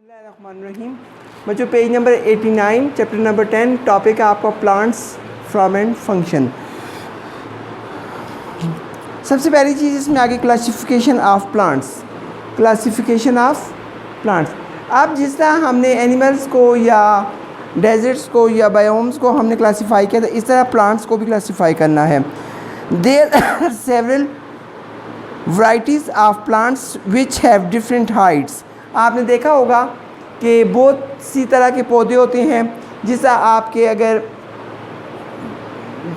बिस्मिल्लाहिर्रहमानिर्रहीम। बच्चों page number 89 chapter number 10 topic है आपका प्लांट्स फॉर्म एंड फंक्शन। सबसे पहली चीज़ इसमें आगे classification of plants. Classification of plants, अब जिस तरह हमने एनिमल्स को या डेजर्ट्स को या बायोम्स को हमने क्लासीफाई किया था, इस तरह प्लांट्स को भी क्लासीफाई करना है। There are several varieties of plants which have different heights. आपने देखा होगा कि बहुत सी तरह के पौधे होते हैं, जिससे आपके अगर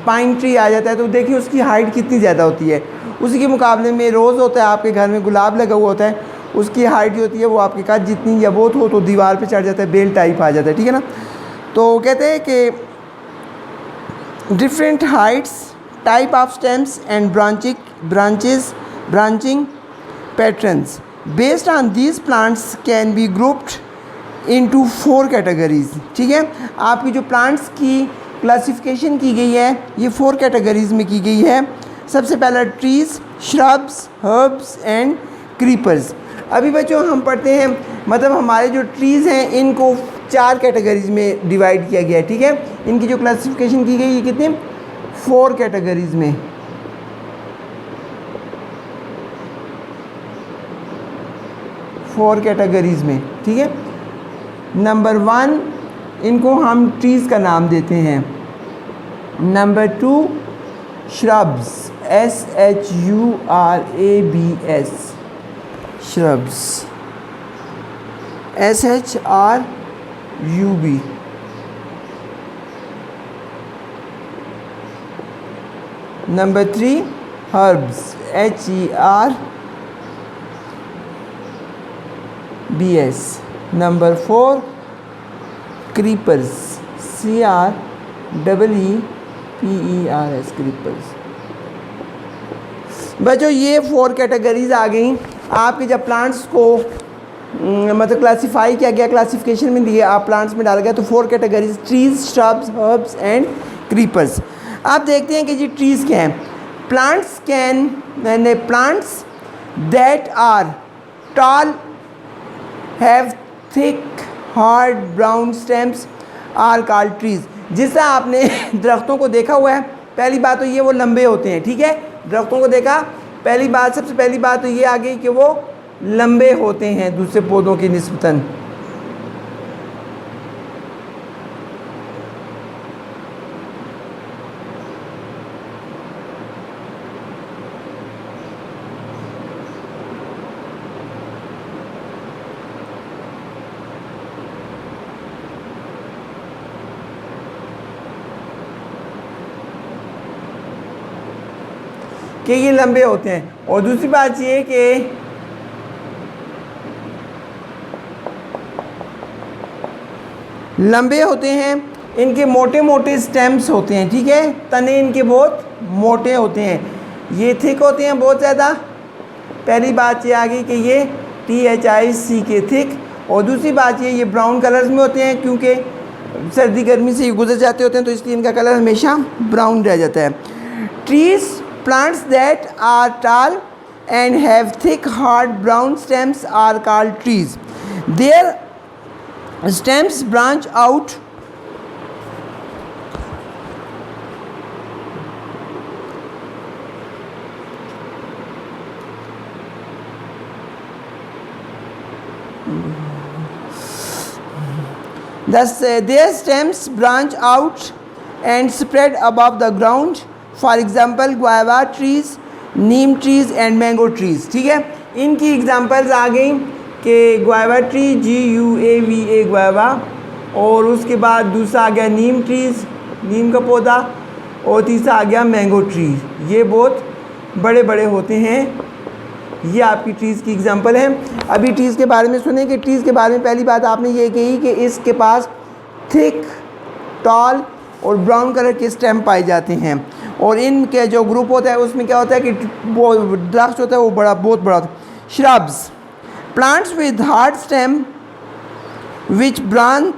पाइन ट्री आ जाता है तो देखिए उसकी हाइट कितनी ज़्यादा होती है। उसी के मुकाबले में रोज़ होता है, आपके घर में गुलाब लगा हुआ होता है, उसकी हाइट जो होती है वो आपके कद जितनी या बहुत हो तो दीवार पे चढ़ जाता है, बेल टाइप आ जाता है, ठीक है ना। तो कहते हैं कि different Heights, type of stems and branching patterns based on these plants can be grouped into 4 categories. ठीक है, आपकी जो प्लांट्स की क्लासिफिकेशन की गई है ये 4 कैटेगरीज में की गई है। सबसे पहला trees, shrubs, herbs and creepers. अभी बच्चों हम पढ़ते हैं, मतलब हमारे जो ट्रीज़ हैं इनको 4 कैटेगरीज में डिवाइड किया गया है। ठीक है, इनकी जो क्लासिफिकेशन की गई है कितने 4 कैटेगरीज में। फोर कैटेगरीज में, ठीक है। नंबर 1 इनको हम ट्रीज़ का नाम देते हैं। Number 2 shrubs, SHURABS, shrubs, SHRUB। Number 3 herbs, HERBS। Number 4 creepers, CREEPERS, creepers. बच्चों ये 4 कैटेगरीज आ गई आपके। जब प्लांट्स को मतलब क्लासीफाई किया गया, क्लासिफिकेशन में दिए आप प्लांट्स में डाला गया, तो 4 categories trees, shrubs, herbs and creepers. आप देखते हैं कि जी ट्रीज़ क्या हैं। Plants that are tall have thick hard brown stems are called trees. जिससे आपने दरख्तों को देखा हुआ है, पहली बात तो ये वो लंबे होते हैं। ठीक है, दरख्तों को देखा, पहली बात सबसे पहली बात तो ये आ गई कि वो लंबे होते हैं दूसरे पौधों की निस्बतन। कि ये लंबे होते हैं। और दूसरी बात ये कि लंबे होते हैं, इनके मोटे मोटे स्टेम्स होते हैं। ठीक है, तने इनके बहुत मोटे होते हैं, ये थिक होते हैं बहुत ज़्यादा। पहली बात ये आ गई कि ये THIC के थिक। और दूसरी बात ये ब्राउन कलर्स में होते हैं, क्योंकि सर्दी गर्मी से ये गुजर जाते होते हैं तो इसलिए इनका कलर हमेशा ब्राउन रह जाता है। Trees, plants that are tall and have thick hard brown stems are called trees. Their stems branch out their stems branch out and spread above the ground. For example guava trees, Neem trees and mango trees. ठीक है, इनकी examples आ गई कि guava tree, GUAVA guava, और उसके बाद दूसरा आ गया नीम ट्रीज़, नीम का पौधा, और तीसरा आ गया मैंगो ट्री। ये बहुत बड़े बड़े होते हैं। ये आपकी ट्रीज़ की एग्ज़ाम्पल है। अभी ट्रीज़ के बारे में सुने कि ट्रीज़ के बारे में पहली बात आपने ये कही कि इसके पास थिक, टॉल और ब्राउन कलर के स्टेम पाए जाते हैं। और इनके जो ग्रुप होता है उसमें क्या होता है कि वो दरख्त होता है वो बहुत बड़ा होता है। Shrubs, plants with hard stem which branch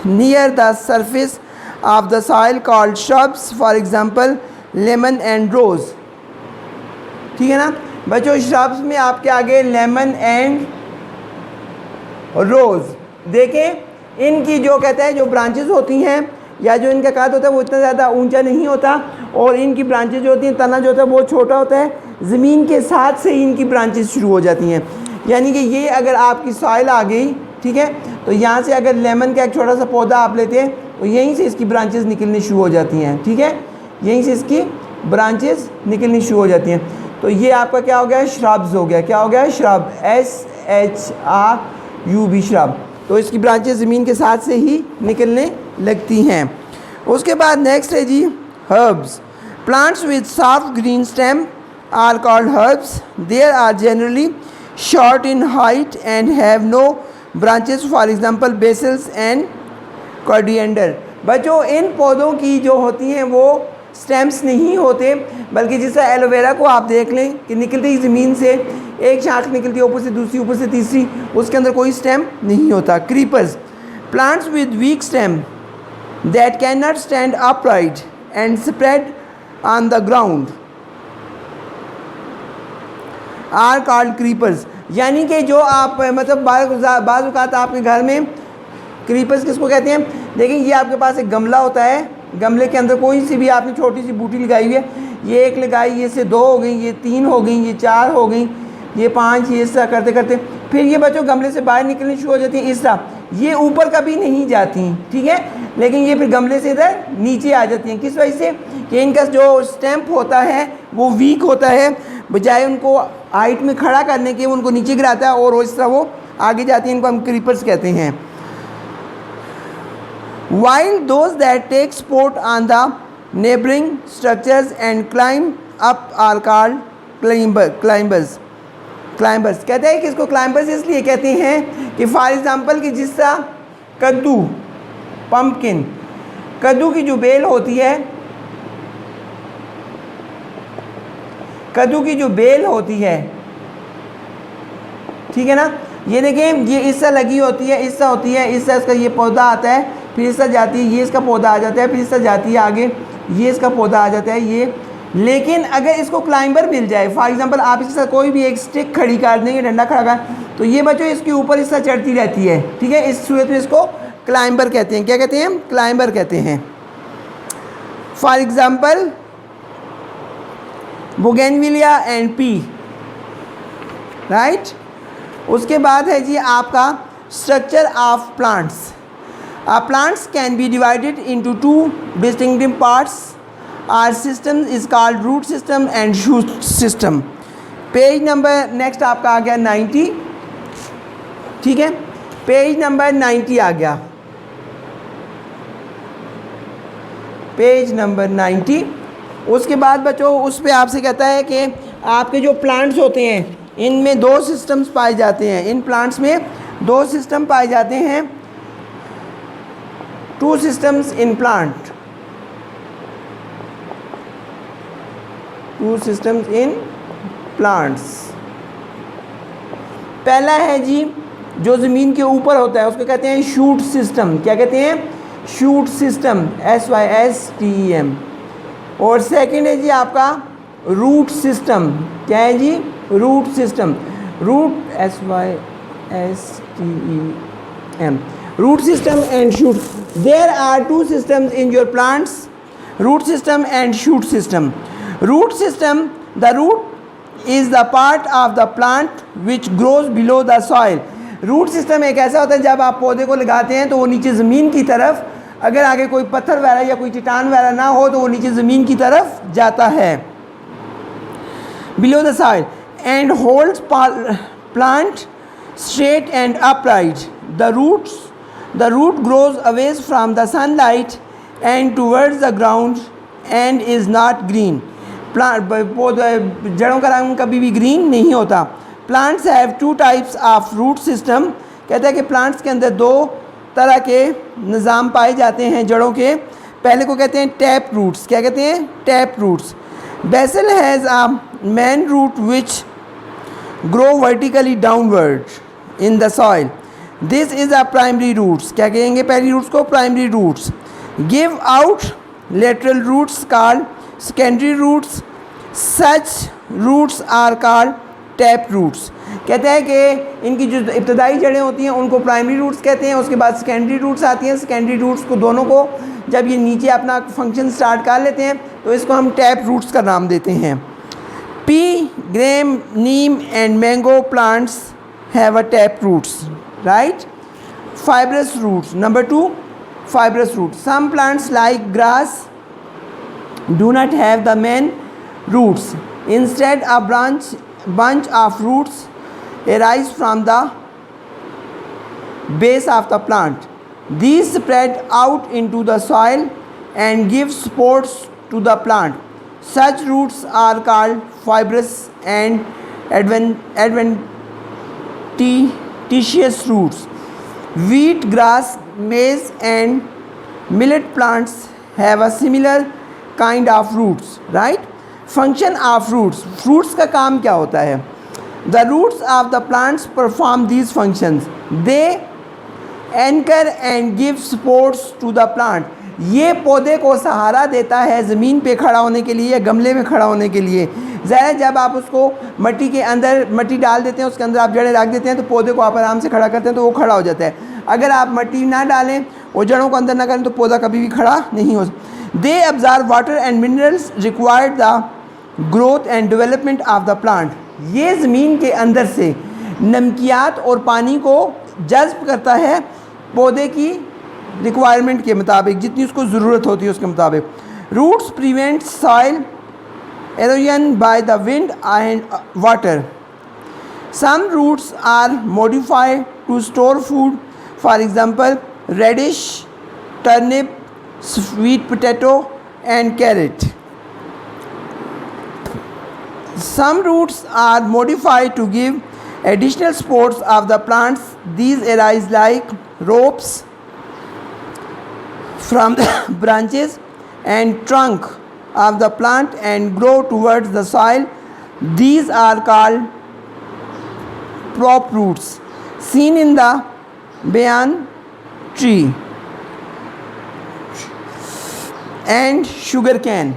near the surface of the soil called shrubs, for example lemon and rose. ठीक है ना बच्चों। श्रब्स में आपके आगे लेमन एंड रोज। देखें इनकी जो कहते हैं जो ब्रांचेस होती हैं या जो इनका कद होता है वो इतना ज़्यादा ऊंचा नहीं होता, और इनकी ब्रांचेस जो होती हैं, तना जो होता है वो छोटा होता है, ज़मीन के साथ से ही इनकी ब्रांचेस शुरू हो जाती हैं। यानी कि ये अगर आपकी सॉइल आ गई, ठीक है, तो यहाँ से अगर लेमन का एक छोटा सा पौधा आप लेते हैं तो यहीं से इसकी ब्रांचेस निकलनी शुरू हो जाती हैं, ठीक है, यहीं से इसकी ब्रांचेस निकलनी शुरू हो जाती हैं। तो ये आपका क्या हो गया, श्रब्स हो गया। क्या हो गया, श्रब, SHRUB, श्रब। तो इसकी ब्रांचेस ज़मीन के साथ से ही निकलने लगती हैं। उसके बाद नेक्स्ट है जी herbs. Plants with soft green stem are called herbs. There are generally short in height and have no branches, for example basils and coriander. बच्चों इन पौधों की जो होती हैं वो स्टेम्स नहीं होते, बल्कि जैसे एलोवेरा को आप देख लें कि निकलती ही ज़मीन से एक शाख निकलती है, ऊपर से दूसरी, ऊपर से तीसरी, उसके अंदर कोई स्टेम नहीं होता। Creepers, plants with weak stem that can not stand upright and spread on the ground are called creepers. यानी कि जो आप मतलब बाज़ औक़ात आपके घर में क्रीपर्स किसको कहते हैं, देखिए ये आपके पास एक गमला होता है, गमले के अंदर कोई सी भी आपने छोटी सी बूटी लगाई हुई है, ये एक लगाई, ये से 2 हो गई, ये 3 हो गई, ये 4 हो गई, ये 5, ये इस तरह करते करते फिर ये बच्चों गमले से बाहर निकलनी शुरू हो जाती है। इस तरह ये ऊपर कभी नहीं जाती, ठीक है, लेकिन ये फिर गमले से इधर नीचे आ जाती हैं। किस वजह से कि इनका जो स्टेम्प होता है वो वीक होता है, बजाय उनको हाइट में खड़ा करने के उनको नीचे गिराता है और इस तरह वो आगे जाती हैं। इनको हम क्रीपर्स कहते हैं। While those that take support on the neighboring structures and climb up are called climbers. कहते हैं कि इसको climbers इसलिए कहते हैं कि फॉर एग्ज़ाम्पल कि जिस तरह कद्दू, पम्पकिन, कद्दू की जो बेल होती है, कद्दू की जो बेल होती है, ठीक है ना, ये देखें ये इस तरह लगी होती है, इस तरह होती है, इस तरह इसका ये पौधा आता है, फिर इस तरह जाती है, ये इसका पौधा आ जाता है, फिर इस तरह जाती है आगे, ये इसका पौधा आ जाता है ये। लेकिन अगर इसको क्लाइंबर मिल जाए, फॉर एग्जांपल आप इसके साथ कोई भी एक स्टिक खड़ी कर देंगे, डंडा खड़ा कर, तो ये बच्चों इसके ऊपर इस तरह चढ़ती रहती है, ठीक है, इस सूरत में इसको क्लाइंबर कहते हैं। क्या कहते हैं, क्लाइंबर कहते हैं। For example bougainvillea and P, right. उसके बाद है जी आपका structure of plants. Plants can be divided into 2 distinctive parts. Our system is called root system and shoot system. Page number next आपका आ गया 90, ठीक है, पेज नंबर 90 आ गया, पेज नंबर 90। उसके बाद बच्चों उस पे आपसे कहता है कि आपके जो प्लांट्स होते हैं इनमें 2 सिस्टम्स पाए जाते हैं। इन प्लांट्स में 2 सिस्टम पाए जाते हैं। 2 systems in plant, 2 systems in plants। पहला है जी जो ज़मीन के ऊपर होता है उसको कहते हैं शूट सिस्टम। क्या कहते हैं, शूट सिस्टम, SYSTEM। और सेकंड है जी आपका रूट सिस्टम। क्या है जी, root system, root SYSTEM, root system and shoot। There are 2 systems in your plants, root system and shoot system। Root system, the root is the part of the plant which grows below the soil। root system एक ऐसा होता है जब आप पौधे को लगाते हैं तो वो नीचे ज़मीन की तरफ, अगर आगे कोई पत्थर वगैरह या कोई चट्टान वगैरह ना हो तो वो नीचे ज़मीन की तरफ जाता है, below the soil, and holds plant straight and upright। The root grows away from the sunlight and towards the ground and is not green। जड़ों का रंग कभी भी ग्रीन नहीं होता। Plants have 2 types of root system। कहता है कि प्लांट्स के अंदर 2 तरह के निज़ाम पाए जाते हैं जड़ों के। पहले को कहते हैं टैप रूट्स। क्या कहते हैं, tap roots. Basil has a main root which grow vertically downward in the soil। This is a primary roots। क्या कहेंगे पहली रूट्स को, primary roots. Give out lateral roots called secondary roots। Such roots are called tap roots। कहते हैं कि इनकी जो इब्तदाई जड़ें होती हैं उनको प्राइमरी रूट्स कहते हैं, उसके बाद सेकेंडरी रूट्स आती हैं। सेकेंडरी रूट्स को दोनों को जब ये नीचे अपना फंक्शन स्टार्ट कर लेते हैं तो इसको हम टैप रूट्स का नाम देते हैं। Pea, gram, neem and mango plants have a tap roots, right. Fibrous roots, number 2, fibrous roots. Some plants like grass do not have the main roots. Instead, a bunch of roots arise from the base of the plant. These spread out into the soil and give support to the plant. Such roots are called fibrous and adventitious roots. Wheat, grass, maize and millet plants have a similar kind of roots, right? Function of roots. Roots का काम क्या होता है? The roots of the plants perform these functions. They anchor and give supports to the plant. ये पौधे को सहारा देता है ज़मीन पे खड़ा होने के लिए या गमले में खड़ा होने के लिए। ज़ाहिर जब आप उसको मट्टी के अंदर मट्टी डाल देते हैं, उसके अंदर आप जड़ें रख देते हैं तो पौधे को आप आराम से खड़ा करते हैं तो वो खड़ा हो जाता है। अगर आप मट्टी ना डालें और जड़ों को अंदर ना करें तो पौधा कभी भी खड़ा नहीं हो। They absorb water and minerals required the growth and development of the plant. ये ज़मीन के अंदर से नमकियात और पानी को जज़्ब करता है पौधे की रिक्वायरमेंट के मुताबिक, जितनी उसको ज़रूरत होती है उसके मुताबिक। Roots prevent soil erosion by the wind and water. Some roots are modified to store food. For example, radish, turnip, sweet potato and carrot. Some roots are modified to give additional supports of the plants. These arise like ropes from the branches and trunk of the plant and grow towards the soil. These are called prop roots, seen in the banyan tree and sugar cane.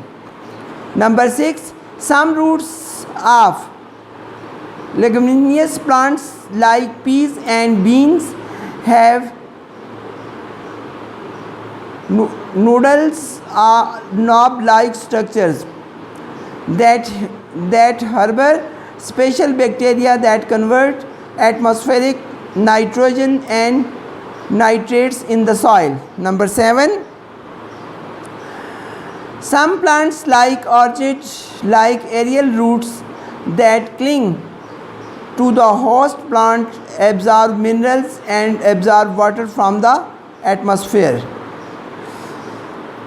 Number 6, some roots of leguminous plants like peas and beans have noodles or knob-like structures that harbor special bacteria that convert atmospheric nitrogen and nitrates in the soil. Number 7, some plants like orchids like aerial roots that cling to the host plant, absorb minerals and absorb water from the atmosphere.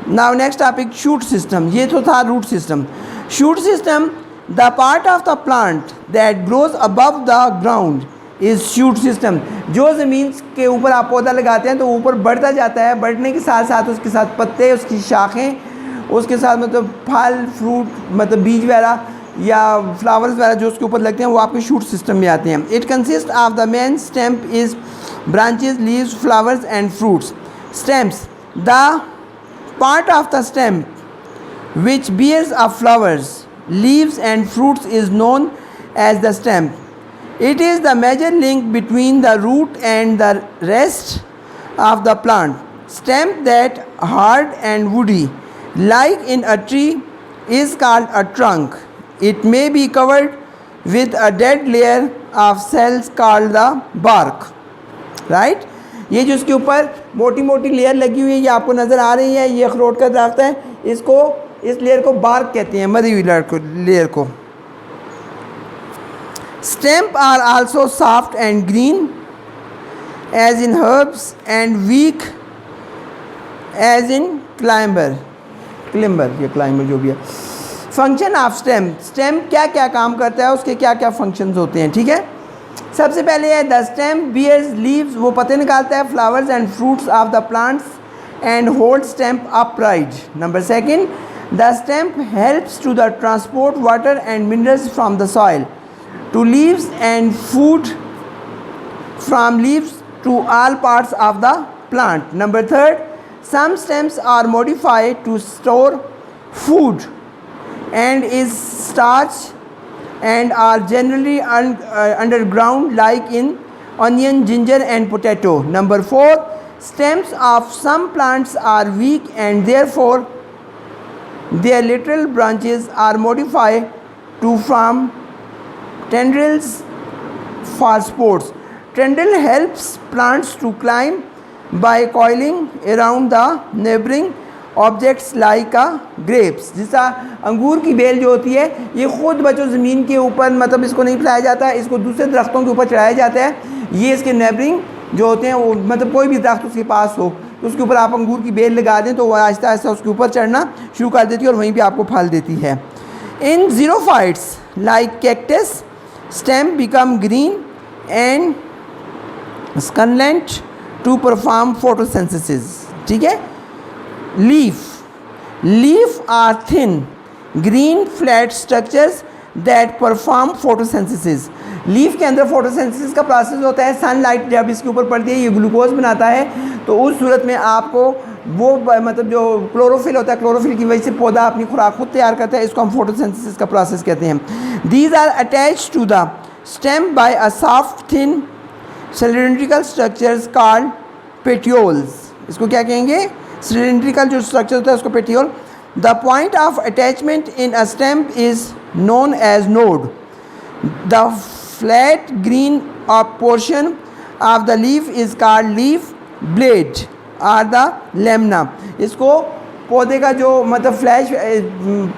Now next topic, shoot system. ये तो था root system. Shoot system, the part of the plant that grows above the ground is shoot system. जो ज़मीन के ऊपर आप पौधा लगाते हैं तो ऊपर बढ़ता जाता है, बढ़ने के साथ साथ उसके साथ पत्ते, उसकी शाखें, उसके साथ मतलब फल फ्रूट मतलब बीज वगैरह या फ्लावर्स वगैरह जो उसके ऊपर लगते हैं वो आपके शूट सिस्टम में आते हैं। It consist of the main stem is branches, leaves, flowers and fruits. Stems, the part of the stem which bears of flowers, leaves and fruits is known as the stem. It is the major link between the root and the rest of the plant. Stem that hard and woody like in a tree is called a trunk. It may be covered with a dead layer of cells called the bark. Right? ये जो इसके ऊपर मोटी मोटी layer लगी हुई है ये आपको नज़र आ रही है, ये अखरोट का दरख्त है, इसको इस लेयर को बार्क कहते हैं, मरी हुई लेयर को। Stem are also soft and green as in herbs and weak as in climber या climber जो भी है। फंक्शन ऑफ स्टेम, स्टेम क्या क्या काम करता है, उसके क्या क्या फंक्शंस होते हैं, ठीक है। सबसे पहले है द स्टेम बियर्स लीव्स, वो पत्ते निकालता है, flowers and fruits of the plants and hold stem upright. Number second, the stem helps to the transport water and minerals from the soil to leaves and food from leaves to all parts of the plant. Number third, some stems are modified to store food and is starch and are generally underground like in onion, ginger and potato. Number 4, stems of some plants are weak and therefore their lateral branches are modified to form tendrils for sports. Tendril helps plants to climb by coiling around the neighboring objects like uh grapes. जिसका अंगूर की bell जो होती है ये ख़ुद बच्चों ज़मीन के ऊपर मतलब इसको नहीं फैलाया जाता है, इसको दूसरे दरख्तों के ऊपर चढ़ाया जाता है. ये इसके नेबरिंग जो होते हैं वो मतलब कोई भी दरख्त उसके पास हो तो उसके ऊपर आप अंगूर की बेल लगा दें तो वह आहिस्ता आहिस्ता उसके ऊपर चढ़ना शुरू कर देती है और वहीं पर आपको फल देती है. In xerophytes like cactus stem become green and succulent to perform photosynthesis. ठीक है. Leaf are thin, green flat structures that perform photosynthesis. Leaf के अंदर फोटोसिंथेसिस का प्रोसेस होता है. सनलाइट जब इसके ऊपर पड़ती है ये ग्लूकोज बनाता है तो उस सूरत में आपको वो मतलब जो क्लोरोफिल होता है क्लोरोफिल की वजह से पौधा अपनी खुराक खुद तैयार करता है. इसको हम फोटोसिंथेसिस का प्रोसेस कहते हैं. These are attached to the stem by a soft thin cylindrical structures called petioles. इसको क्या कहेंगे? सिलेंड्रिकल जो स्ट्रक्चर होता है उसको petiole. The point of attachment in a stem is known as node. The flat green portion of the leaf is called leaf blade और the lamina. इसको पौधे का जो मतलब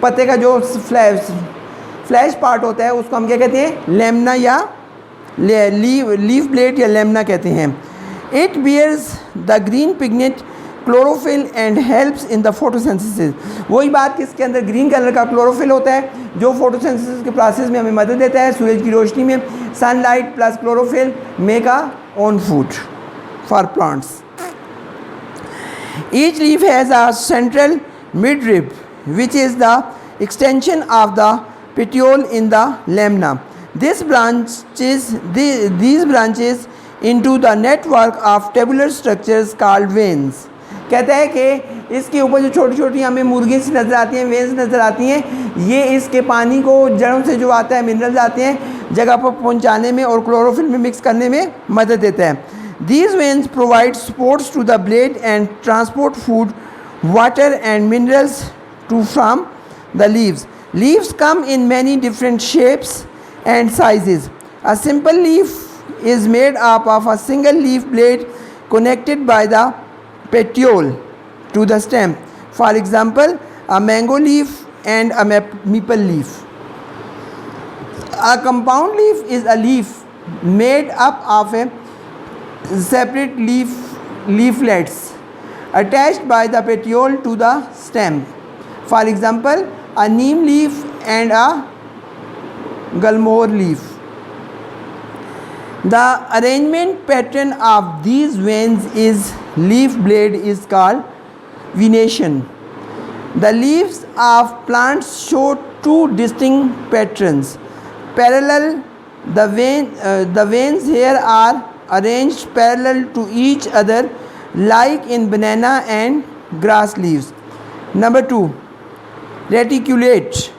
पत्ते का जो फ्लैश पार्ट होता है उसको हम क्या कहते हैं? लेमना या लीफ ब्लेड या लेमना कहते हैं. It bears the green pigment chlorophyll and helps in the photosynthesis. वही बात कि इसके अंदर ग्रीन कलर का क्लोरोफिल होता है जो फोटोसिंथेसिस के प्रोसेस में हमें मदद देता है. सूरज की रोशनी में sunlight plus chlorophyll make a own food for plants. Each leaf has a central midrib which is the extension of the petiole in the lamina. These branches into the network of tabular structures called veins. कहता है कि इसके ऊपर जो छोटी छोटी हमें मुर्गी सी नज़र आती हैं वेन्स नज़र आती हैं, ये इसके पानी को जड़ों से जो आता है मिनरल्स आते हैं जगह पर पहुंचाने में और क्लोरोफिल में मिक्स करने में मदद देता है. These veins provide supports to the blade and transport food, water and minerals to from the leaves. Leaves come in many different shapes and sizes. A simple leaf is made up of a single leaf blade connected by the petiole to the stem. For example, a mango leaf and a maple leaf. A compound leaf is a leaf made up of a separate leaflets attached by the petiole to the stem. For example, a neem leaf and a gulmohar leaf. The arrangement pattern of these veins is leaf blade is called venation. The leaves of plants show two distinct patterns. Parallel, the veins here are arranged parallel to each other like in banana and grass leaves. Number 2, reticulate.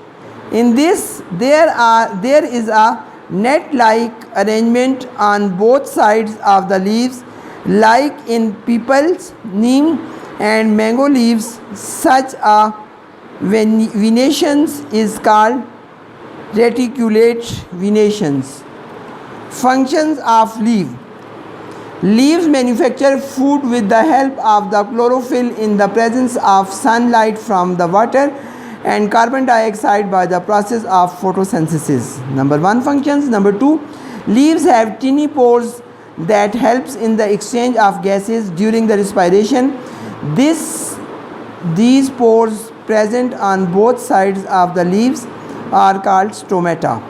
In this there is a net-like arrangement on both sides of the leaves like in peepals, neem and mango leaves. Such a venations is called reticulate venations. Functions of leaf. Leaves manufacture food with the help of the chlorophyll in the presence of sunlight from the water and carbon dioxide by the process of photosynthesis. Number 1 functions. Number 2, leaves have tiny pores that helps in the exchange of gases during the respiration. These pores present on both sides of the leaves are called stomata.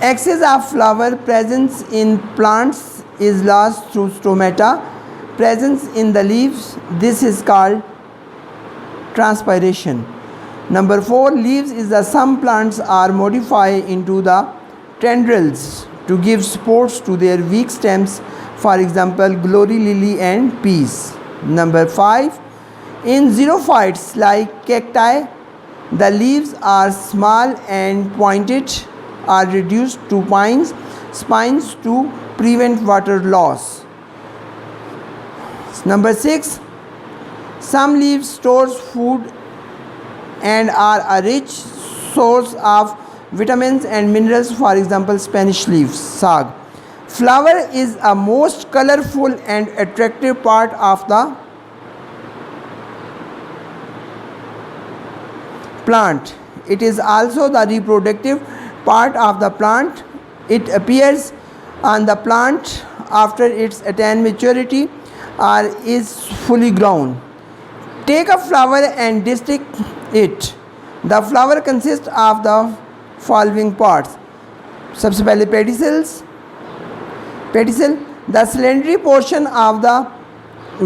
Excess of flower presence in plants is lost through stomata presence in the leaves. This is called transpiration. Number 4, leaves is the some plants are modified into the tendrils to give supports to their weak stems. For example, glory lily and peas. Number 5, in xerophytes like cacti, The leaves are small and pointed, are reduced to spines to prevent water loss. Number 6, some leaves stores food and are a rich source of vitamins and minerals, for example Spanish leaves, saag. Flower is a most colorful and attractive part of the plant. It is also the reproductive part of the plant. It appears on the plant after it's attained maturity or is fully grown. Take a flower and dissect it. The flower consists of the following parts. सबसे पहले पेटिसल, the slender portion of the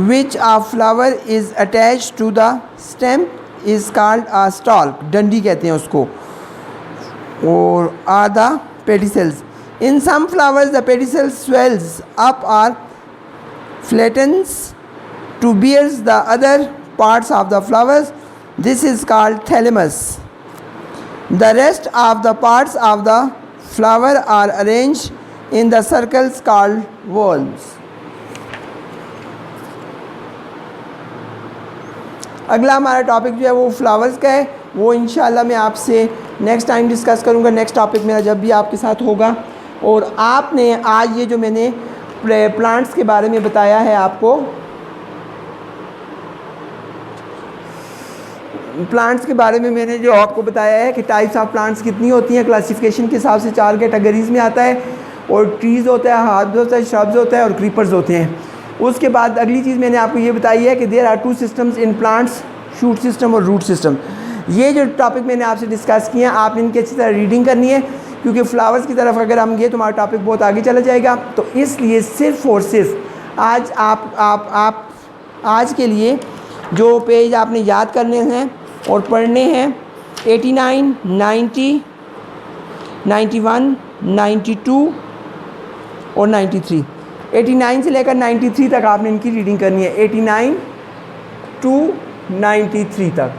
which a flower is attached to the stem is called a stalk. डंडी कहते हैं उसको. और are the pedicels. In some flowers the pedicel swells up or flattens to bears the other parts of the flowers. This is called thalamus. The rest of the parts of the flower are arranged in the circles called whorls. अगला हमारा topic जो है वो flowers का है. वो इंशाल्लाह मैं आपसे नेक्स्ट टाइम डिस्कस करूँगा. नेक्स्ट टॉपिक मेरा जब भी आपके साथ होगा. और आपने आज ये जो मैंने प्लांट्स के बारे में बताया है आपको, प्लांट्स के बारे में मैंने जो आपको बताया है कि टाइप्स ऑफ प्लांट्स कितनी होती हैं, क्लासिफिकेशन के हिसाब से 4 कैटेगरीज में आता है. और ट्रीज़ होता है, हर्ब्स होता है, श्रब्स होता है और क्रीपर्स होते हैं. उसके बाद अगली चीज़ मैंने आपको ये बताई है कि there are 2 systems in plants, shoot system और रूट सिस्टम. ये जो टॉपिक मैंने आपसे डिस्कस किए हैं आपने इनकी अच्छी तरह रीडिंग करनी है, क्योंकि फ्लावर्स की तरफ अगर हम गए तो हमारा टॉपिक बहुत आगे चला जाएगा. तो इसलिए सिर्फ़ और सिर्फ आज आप आज के लिए जो पेज आपने याद करने हैं और पढ़ने हैं 89, 90, 91, 92 और 93. 89 से लेकर 93 तक आपने इनकी रीडिंग करनी है. 89 to 93 तक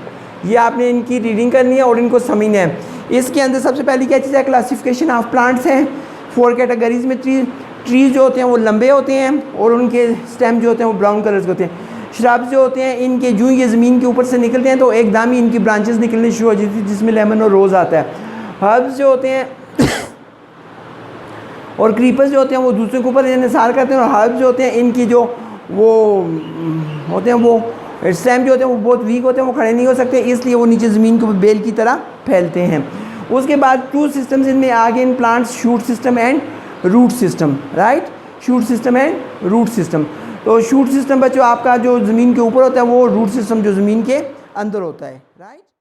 ये आपने इनकी रीडिंग करनी है और इनको समझना है. इसके अंदर सबसे पहली क्या चीज़ है, क्लासिफिकेशन ऑफ प्लांट्स हैं. 4 कैटेगरीज में ट्रीज जो होते हैं वो लंबे होते हैं और उनके स्टेम जो होते हैं वो ब्राउन कलर के होते हैं. श्रब्स जो होते हैं इनके जो ये ज़मीन के ऊपर से निकलते हैं तो एकदम ही इनकी ब्रांचेस निकलनी शुरू हो जाती है, जिसमें लेमन और रोज़ आता है. हर्ब्स जो होते हैं और क्रीपर्स जो होते हैं वो दूसरे के ऊपर निसार करते हैं. और हर्ब्स जो होते हैं इनकी जो वो होते हैं वो स्टेम जो होते हैं वो बहुत वीक होते हैं, वो खड़े नहीं हो सकते, इसलिए वो नीचे ज़मीन के ऊपर बेल की तरह फैलते हैं. उसके बाद 2 सिस्टम्स इनमें आगे in plants, shoot system and root system. Right, shoot system and root system. तो शूट सिस्टम बच्चों आपका जो ज़मीन के ऊपर होता है वो रूट सिस्टम जो ज़मीन के अंदर होता है. राइट.